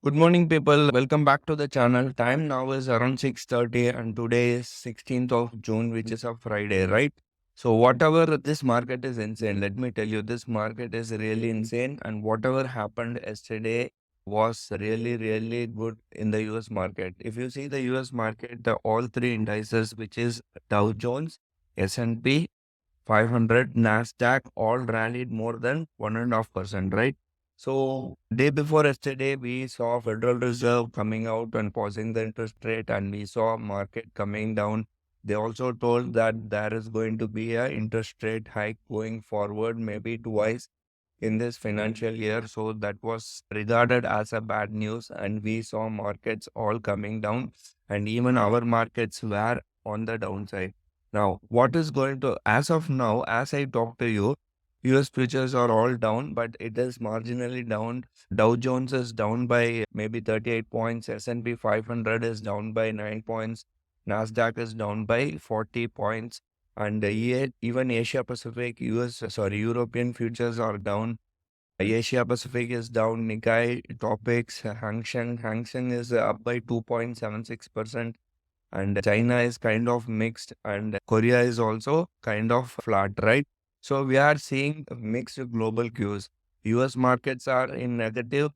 Good morning, people. Welcome back to the channel. Time now is around 6:30, and today is 16th of June, which is a Friday, right? So, whatever this market is insane, let me tell you, this market is really insane. And whatever happened yesterday was really, really good in the US market. If you see the US market, all three indices, which is Dow Jones, S&P 500, Nasdaq, all rallied more than 1.5%, right? So day before yesterday, we saw Federal Reserve coming out and pausing the interest rate, and we saw market coming down. They also told that there is going to be a interest rate hike going forward, maybe twice in this financial year. So that was regarded as a bad news, and we saw markets all coming down, and even our markets were on the downside. Now, what is going to, as of now, as I talk to you, US futures are all down, but it is marginally down. Dow Jones is down by maybe 38 points. S&P 500 is down by 9 points. Nasdaq is down by 40 points. And even Asia Pacific, European futures are down. Asia Pacific is down. Nikkei topics, Hang Seng is up by 2.76%. And China is kind of mixed, and Korea is also kind of flat, right? So we are seeing mixed global cues. US markets are in negative.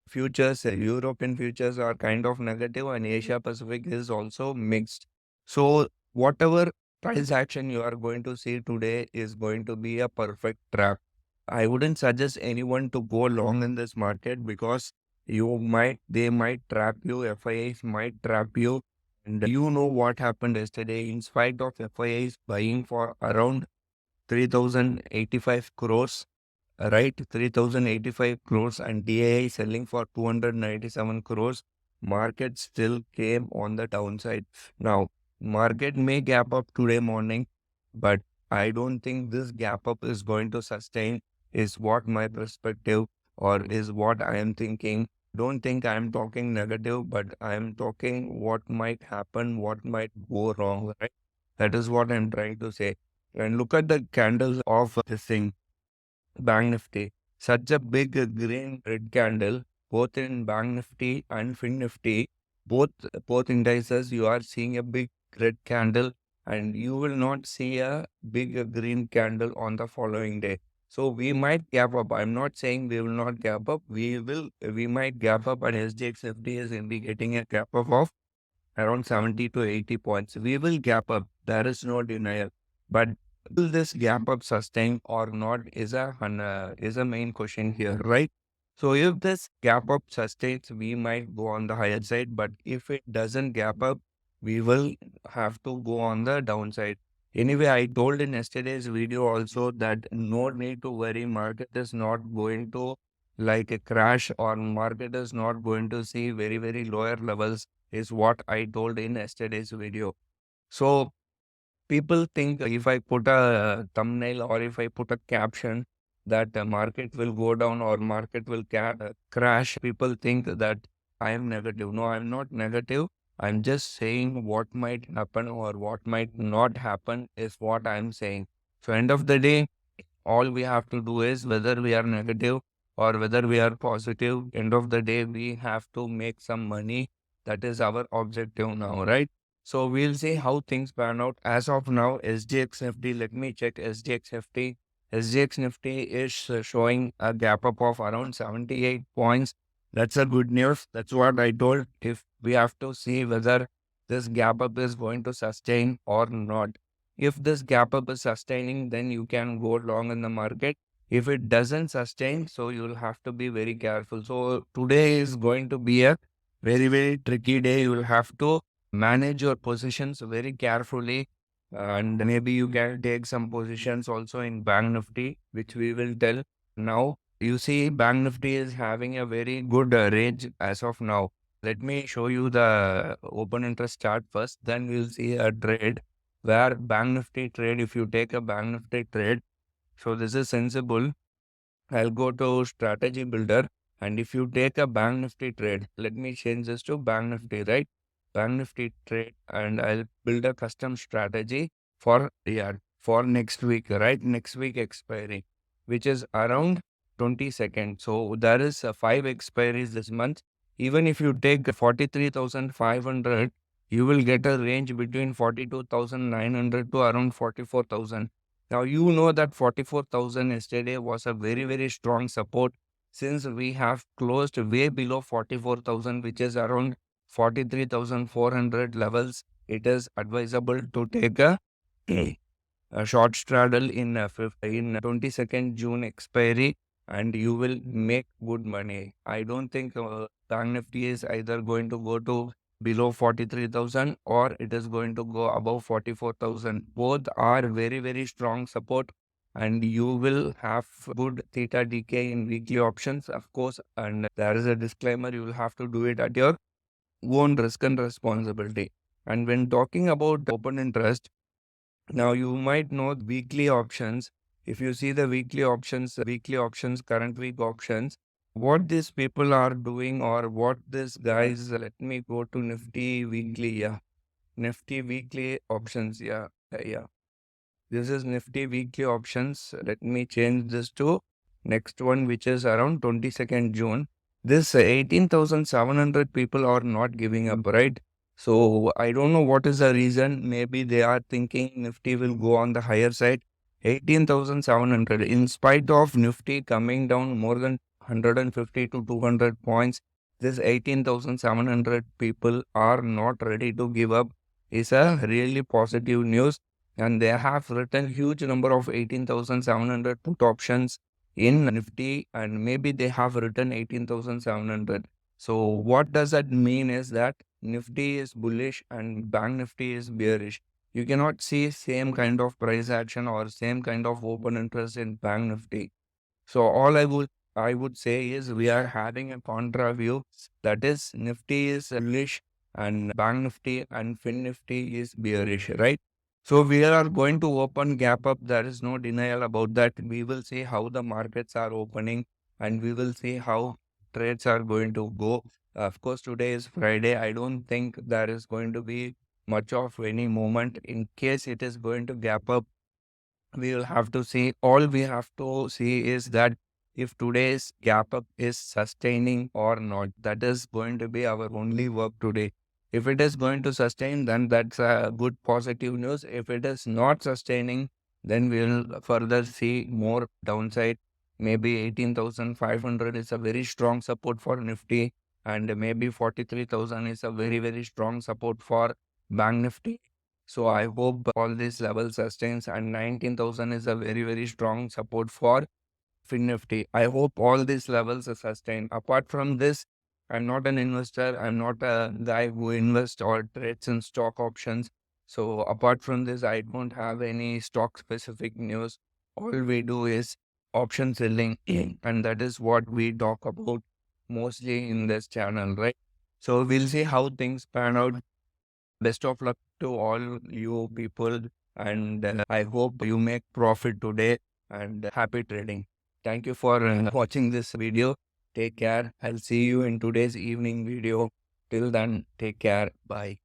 Futures, European futures are kind of negative, and Asia Pacific is also mixed. So whatever price action you are going to see today is going to be a perfect trap. I wouldn't suggest anyone to go long in this market because they might trap you. FIIs might trap you. And you know what happened yesterday. In spite of FIIs buying for around 3,085 crores, right? 3,085 crores, and DAI selling for 297 crores. Market still came on the downside. Now, market may gap up today morning, but I don't think this gap up is going to sustain, is what my perspective or is what I am thinking. Don't think I am talking negative, but I am talking what might happen, what might go wrong, right? That is what I'm trying to say. And look at the candles of this thing. Bank Nifty. Such a big green red candle, both in Bank Nifty and Fin Nifty, both indices, you are seeing a big red candle, and you will not see a big green candle on the following day. So we might gap up. I'm not saying we will not gap up. We might gap up, and SGX Nifty is indicating a gap up of around 70 to 80 points. We will gap up. There is no denial. But will this gap up sustain or not is a main question here, right? So if this gap up sustains, we might go on the higher side. But if it doesn't gap up, we will have to go on the downside. Anyway, I told in yesterday's video also that no need to worry. Market is not going to like a crash, or market is not going to see very, very lower levels, is what I told in yesterday's video. So people think if I put a thumbnail or if I put a caption that the market will go down or market will crash, people think that I am negative. No, I'm not negative. I'm just saying what might happen or what might not happen is what I'm saying. So end of the day, all we have to do is whether we are negative or whether we are positive, end of the day, we have to make some money. That is our objective now, right? So we'll see how things pan out. As of now, SGX Nifty, let me check SGX Nifty. SGX Nifty is showing a gap up of around 78 points. That's a good news. That's what I told. If we have to see whether this gap up is going to sustain or not. If this gap up is sustaining, then you can go long in the market. If it doesn't sustain, so you'll have to be very careful. So today is going to be a very, very tricky day. You will have to manage your positions very carefully. And maybe you can take some positions also in Bank Nifty, which we will tell now. You see, Bank Nifty is having a very good range as of now. Let me show you the open interest chart first, then we'll see a trade where Bank Nifty trade, if you take a Bank Nifty trade, so this is sensible. I'll go to strategy builder, and if you take a Bank Nifty trade, let me change this to Bank Nifty, right? Bank Nifty trade, and I'll build a custom strategy for next week, right? Next week expiry, which is around 22nd. So there is 5 expiries this month. Even if you take 43,500, you will get a range between 42,900 to around 44,000. Now you know that 44,000 yesterday was a very strong support, since we have closed way below 44,000, which is around 43,400 levels. It is advisable to take a short straddle in 22nd June expiry, and you will make good money. I don't think Bank Nifty is either going to go to below 43,000 or it is going to go above 44,000. Both are very strong support, and you will have good theta decay in weekly options, of course. And there is a disclaimer, you will have to do it at your own risk and responsibility. And when talking about open interest, now you might know weekly options. If you see the weekly options, current week options, what these people are doing, or what this guys, let me go to Nifty weekly. Yeah, Nifty weekly options. Yeah. This is Nifty weekly options. Let me change this to next one, which is around 22nd June. This 18,700 people are not giving up, right? So I don't know what is the reason. Maybe they are thinking Nifty will go on the higher side. 18,700, in spite of Nifty coming down more than 150 to 200 points, this 18,700 people are not ready to give up is a really positive news. And they have written huge number of 18,700 put options in Nifty, and maybe they have written 18,700. So what does that mean is that Nifty is bullish and Bank Nifty is bearish. You cannot see same kind of price action or same kind of open interest in Bank Nifty. So all I would say is we are having a contra view, that is Nifty is bullish and Bank Nifty and Fin Nifty is bearish, right? So we are going to open gap up. There is no denial about that. We will see how the markets are opening, and we will see how trades are going to go. Of course, today is Friday. I don't think there is going to be much of any movement. In case it is going to gap up, we will have to see. All we have to see is that if today's gap up is sustaining or not. That is going to be our only work today. If it is going to sustain, then that's a good positive news. If it is not sustaining, then we'll further see more downside. Maybe 18,500 is a very strong support for Nifty, and maybe 43,000 is a very strong support for Bank Nifty. So I hope all these levels sustains, and 19,000 is a very strong support for Fin Nifty. I hope all these levels are sustained. Apart from this, I'm not an investor. I'm not a guy who invests or trades in stock options. So apart from this, I don't have any stock specific news. All we do is option selling, and that is what we talk about mostly in this channel, right? So we'll see how things pan out. Best of luck to all you people, and I hope you make profit today, and happy trading. Thank you for watching this video. Take care. I'll see you in today's evening video. Till then, take care. Bye.